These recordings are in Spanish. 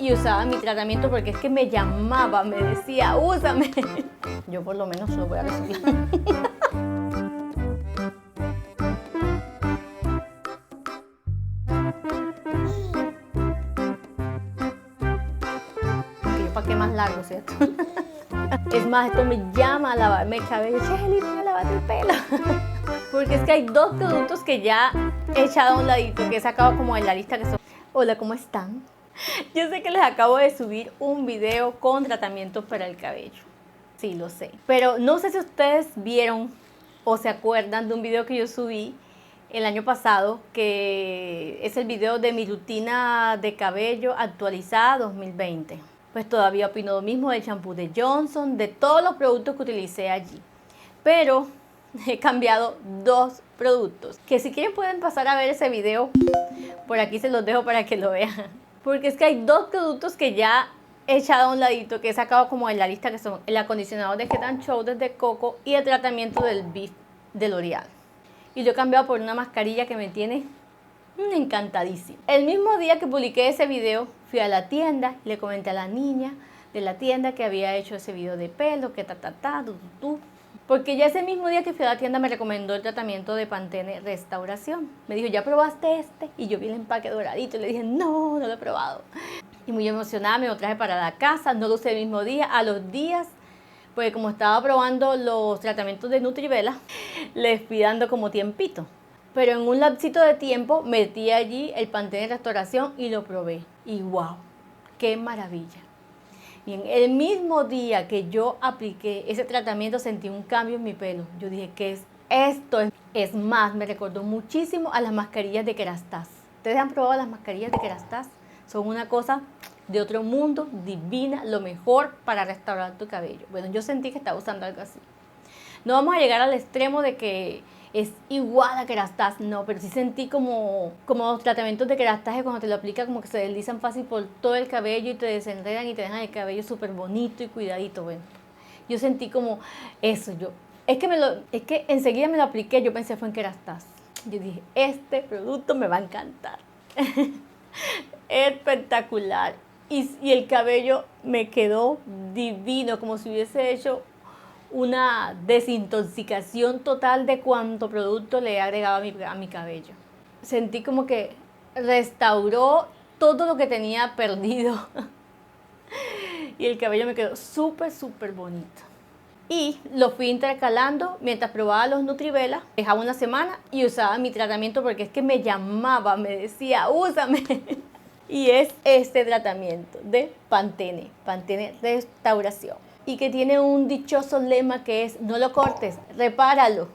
y usaba mi tratamiento porque es que me llamaba, me decía, úsame. Yo por lo menos lo voy a recibir. ¿Para qué más largo, cierto? Es más, esto me llama a lavarme el cabello. Shelly, voy a lavarte el pelo. Porque es que hay dos productos que ya he echado a un ladito, que he sacado como en la lista, que son... Hola, ¿cómo están? Yo sé que les acabo de subir un video con tratamientos para el cabello. Sí, lo sé. Pero no sé si ustedes vieron o se acuerdan de un video que yo subí el año pasado, que es el video de mi rutina de cabello actualizada 2020. Pues todavía opino lo mismo del champú de Johnson, de todos los productos que utilicé allí. Pero he cambiado dos productos, que si quieren pueden pasar a ver ese video. Por aquí se los dejo para que lo vean. Porque es que hay dos productos que ya he echado a un ladito, que he sacado como en la lista, que son el acondicionador de Head and Shoulders de Coco y el tratamiento del Beef de L'Oreal. Y lo he cambiado por una mascarilla que me tiene encantadísima. El mismo día que publiqué ese video, fui a la tienda y le comenté a la niña de la tienda que había hecho ese video de pelo, que porque ya ese mismo día que fui a la tienda me recomendó el tratamiento de Pantene Restauración. Me dijo, ¿ya probaste este? Y yo vi el empaque doradito y le dije, no, no lo he probado. Y muy emocionada me lo traje para la casa, no lo usé el mismo día, a los días, pues como estaba probando los tratamientos de Nutrivela, les fui dando como tiempito. Pero en un lapsito de tiempo metí allí el Pantene Restauración y lo probé. Y wow, qué maravilla. Y en el mismo día que yo apliqué ese tratamiento sentí un cambio en mi pelo. Yo dije, ¿qué es esto? Es más, me recordó muchísimo a las mascarillas de Kerastase. ¿Ustedes han probado las mascarillas de Kerastase? Son una cosa de otro mundo, divina, lo mejor para restaurar tu cabello. Bueno, yo sentí que estaba usando algo así. No vamos a llegar al extremo de que es igual a Kerastase, no, pero sí sentí como los tratamientos de Kerastase cuando te lo aplicas como que se deslizan fácil por todo el cabello y te desenredan y te dejan el cabello súper bonito y cuidadito. Bueno, yo sentí como eso. Es que enseguida me lo apliqué, yo pensé fue en Kerastase. Yo dije, este producto me va a encantar. Espectacular. Y el cabello me quedó divino, como si hubiese hecho una desintoxicación total de cuánto producto le he agregado a mi cabello. Sentí como que restauró todo lo que tenía perdido. Y el cabello me quedó súper, súper bonito. Y lo fui intercalando mientras probaba los Nutrivela. Dejaba una semana y usaba mi tratamiento porque es que me llamaba, me decía, úsame. Y es este tratamiento de Pantene Restauración. Y que tiene un dichoso lema que es, no lo cortes, repáralo.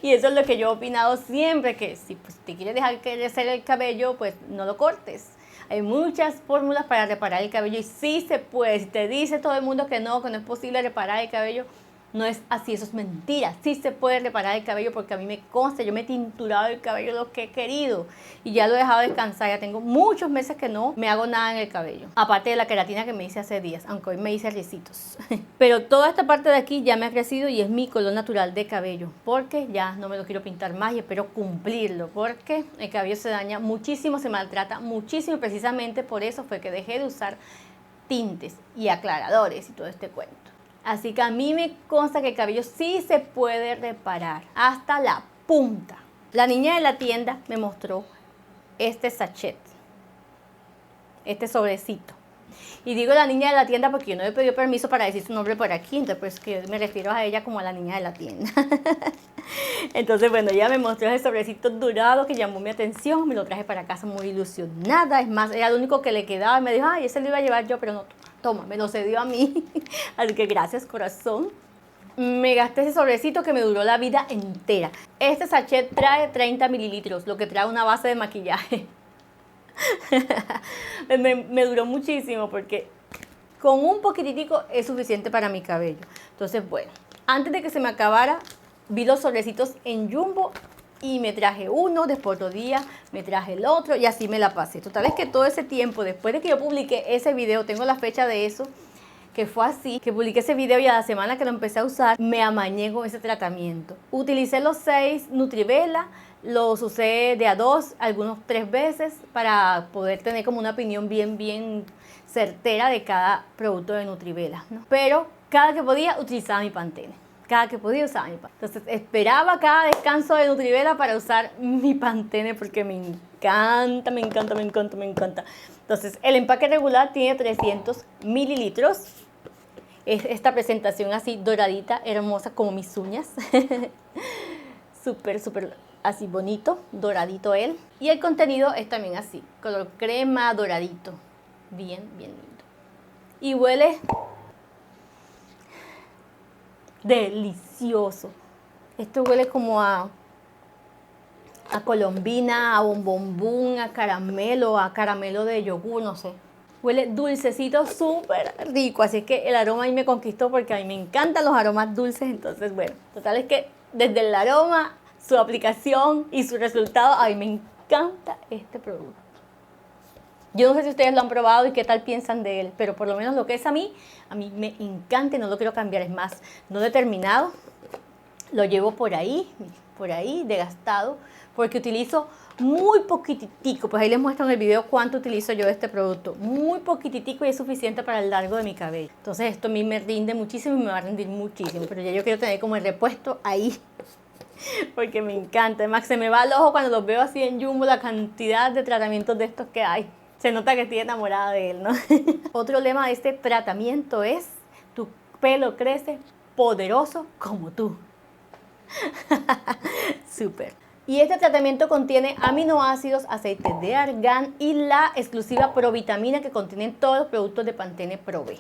Y eso es lo que yo he opinado siempre, que si pues, te quieres dejar crecer el cabello, pues no lo cortes. Hay muchas fórmulas para reparar el cabello y sí se puede. Si te dice todo el mundo que no es posible reparar el cabello, no es así, eso es mentira. Sí se puede reparar el cabello porque a mí me consta, yo me he tinturado el cabello lo que he querido y ya lo he dejado descansar. Ya tengo muchos meses que no me hago nada en el cabello, aparte de la queratina que me hice hace días, aunque hoy me hice ricitos. Pero toda esta parte de aquí ya me ha crecido y es mi color natural de cabello, porque ya no me lo quiero pintar más y espero cumplirlo, porque el cabello se daña muchísimo, se maltrata muchísimo y precisamente por eso fue que dejé de usar tintes y aclaradores y todo este cuento. Así que a mí me consta que el cabello sí se puede reparar hasta la punta. La niña de la tienda me mostró este sachet, este sobrecito. Y digo la niña de la tienda porque yo no le pedí permiso para decir su nombre por aquí, entonces pues que me refiero a ella como a la niña de la tienda. Entonces bueno, ella me mostró ese sobrecito dorado que llamó mi atención, me lo traje para casa muy ilusionada. Es más, era lo único que le quedaba y me dijo, ay, ese lo iba a llevar yo, pero no. Toma, me lo cedió a mí, así que gracias corazón. Me gasté ese sobrecito que me duró la vida entera. Este sachet trae 30 mililitros, lo que trae una base de maquillaje. me duró muchísimo porque con un poquitico es suficiente para mi cabello. Entonces bueno, antes de que se me acabara, vi los sobrecitos en Jumbo y me traje uno, después otro día me traje el otro y así me la pasé. Total es que todo ese tiempo, después de que yo publiqué ese video, tengo la fecha de eso, que fue así, que publiqué ese video y a la semana que lo empecé a usar, me amañé con ese tratamiento. Utilicé los 6 Nutrivela, Los usé de a 2, algunos 3 veces para poder tener como una opinión bien certera de cada producto de Nutrivela, ¿no? Pero cada que podía utilizaba mi Pantene. Cada que podía usaba mi Pantene. Entonces esperaba cada descanso de Nutrivela para usar mi Pantene porque me encanta. Entonces el empaque regular tiene 300 mililitros. Es esta presentación así doradita, hermosa como mis uñas. súper así bonito, doradito él. Y el contenido es también así, color crema, doradito. Bien lindo. Y huele delicioso. Esto huele como a colombina, a bombombón, a caramelo de yogur, no sé. Huele dulcecito, súper rico. Así que el aroma ahí me conquistó porque a mí me encantan los aromas dulces. Entonces, bueno, total es que desde el aroma, su aplicación y su resultado, a mí me encanta este producto. Yo no sé si ustedes lo han probado y qué tal piensan de él, pero por lo menos lo que es a mí me encanta y no lo quiero cambiar. Es más, no lo he terminado, lo llevo por ahí desgastado, porque utilizo muy poquitico. Pues ahí les muestro en el video cuánto utilizo yo de este producto. Muy poquitico y es suficiente para el largo de mi cabello. Entonces esto a mí me rinde muchísimo y me va a rendir muchísimo, pero ya yo quiero tener como el repuesto ahí. Porque me encanta. Además, se me va el ojo cuando los veo así en Jumbo, la cantidad de tratamientos de estos que hay. Se nota que estoy enamorada de él, ¿no? Otro lema de este tratamiento es: tu pelo crece poderoso como tú. Súper. Y este tratamiento contiene aminoácidos, aceites de argán y la exclusiva provitamina que contienen todos los productos de Pantene Pro V.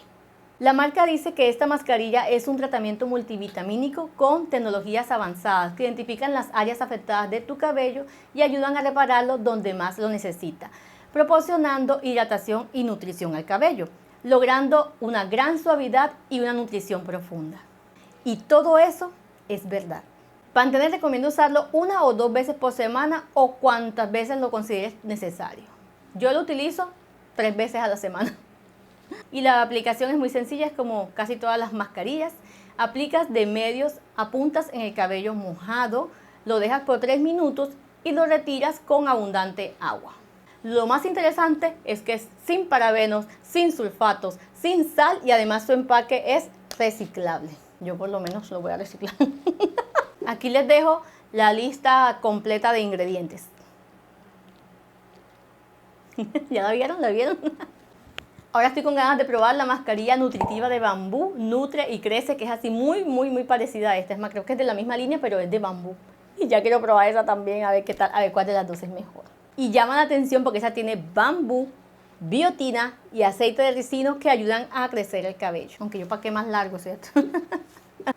La marca dice que esta mascarilla es un tratamiento multivitamínico con tecnologías avanzadas que identifican las áreas afectadas de tu cabello y ayudan a repararlo donde más lo necesita, proporcionando hidratación y nutrición al cabello, logrando una gran suavidad y una nutrición profunda. Y todo eso es verdad. Pantene recomienda usarlo 1 o 2 veces por semana o cuantas veces lo consideres necesario. Yo lo utilizo 3 veces a la semana. Y la aplicación es muy sencilla, es como casi todas las mascarillas. Aplicas de medios a puntas en el cabello mojado, lo dejas por 3 minutos y lo retiras con abundante agua. Lo más interesante es que es sin parabenos, sin sulfatos, sin sal y además su empaque es reciclable. Yo por lo menos lo voy a reciclar. Aquí les dejo la lista completa de ingredientes. ¿Ya la vieron? ¿La vieron? Ahora estoy con ganas de probar la mascarilla nutritiva de bambú, Nutre y Crece, que es así muy parecida a esta. Es más, creo que es de la misma línea, pero es de bambú. Y ya quiero probar esa también, a ver qué tal, a ver cuál de las dos es mejor. Y llama la atención porque esa tiene bambú, biotina y aceite de ricino que ayudan a crecer el cabello. Aunque yo para qué más largo, ¿cierto?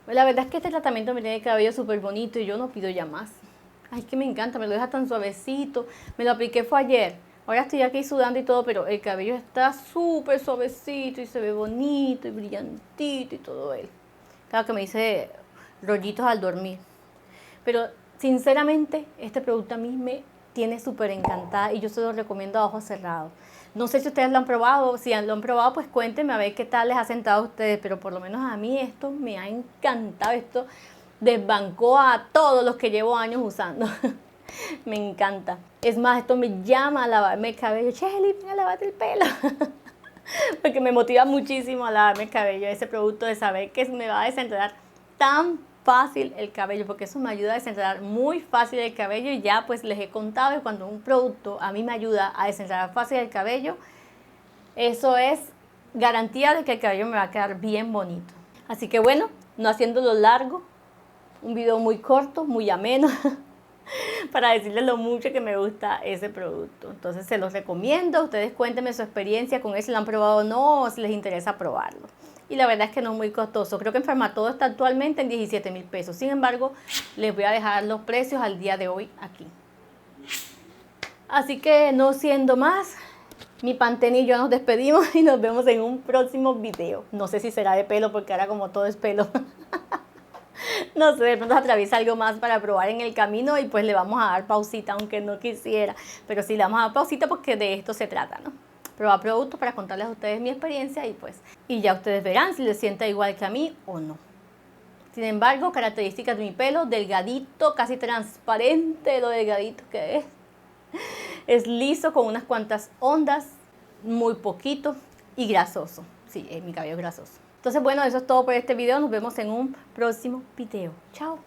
La verdad es que este tratamiento me tiene el cabello súper bonito y yo no pido ya más. Ay, que me encanta, me lo deja tan suavecito. Me lo apliqué fue ayer. Ahora estoy aquí sudando y todo, pero el cabello está súper suavecito y se ve bonito y brillantito y todo él. Claro que me hice rollitos al dormir. Pero sinceramente, este producto a mí me tiene súper encantada y yo se lo recomiendo a ojos cerrados. No sé si ustedes lo han probado, si lo han probado, pues cuéntenme a ver qué tal les ha sentado a ustedes, pero por lo menos a mí esto me ha encantado, esto desbancó a todos los que llevo años usando. Me encanta. Es más, esto me llama a lavarme el cabello. Shelly, ven a lavarte el pelo. Porque me motiva muchísimo a lavarme el cabello ese producto de saber que me va a desenredar tan fácil el cabello, porque eso me ayuda a desenredar muy fácil el cabello y ya pues les he contado que cuando un producto a mí me ayuda a desenredar fácil el cabello, eso es garantía de que el cabello me va a quedar bien bonito. Así que bueno, no haciéndolo largo, un video muy corto, muy ameno, para decirles lo mucho que me gusta ese producto. Entonces se los recomiendo, ustedes cuéntenme su experiencia con él, si lo han probado o no, o si les interesa probarlo. Y la verdad es que no es muy costoso. Creo que en Farmatodo está actualmente en 17,000 pesos. Sin embargo, les voy a dejar los precios al día de hoy aquí. Así que no siendo más, mi Pantene y yo nos despedimos y nos vemos en un próximo video. No sé si será de pelo porque ahora como todo es pelo. No sé, de pronto atraviesa algo más para probar en el camino y pues le vamos a dar pausita aunque no quisiera. Pero sí le vamos a dar pausita porque de esto se trata, ¿no? Probar productos para contarles a ustedes mi experiencia y ya ustedes verán si les sienta igual que a mí o no. Sin embargo, características de mi pelo, delgadito, casi transparente, lo delgadito que es. Es liso con unas cuantas ondas, muy poquito y grasoso. Sí, mi cabello es grasoso. Entonces, bueno, eso es todo por este video. Nos vemos en un próximo video. Chao.